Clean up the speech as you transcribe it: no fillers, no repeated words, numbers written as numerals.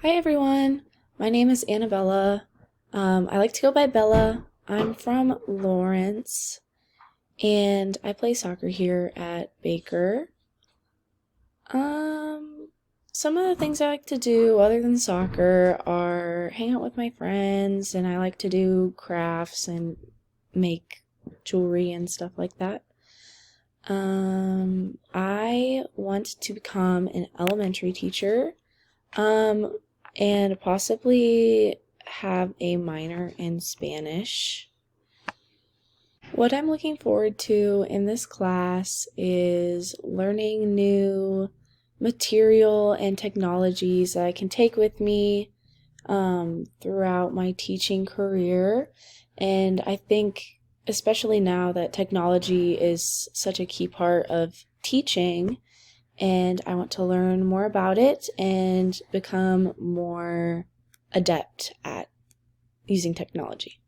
Hi everyone, my name is Annabella. I like to go by Bella. I'm from Lawrence and I play soccer here at Baker. Um, some of the things I like to do other than soccer are hang out with my friends, and I like to do crafts and make jewelry and stuff like that. I want to become an elementary teacher. Um, and possibly have a minor in Spanish. What I'm looking forward to in this class is learning new material and technologies that I can take with me throughout my teaching career. And I think, especially now that technology is such a key part of teaching, and I want to learn more about it and become more adept at using technology.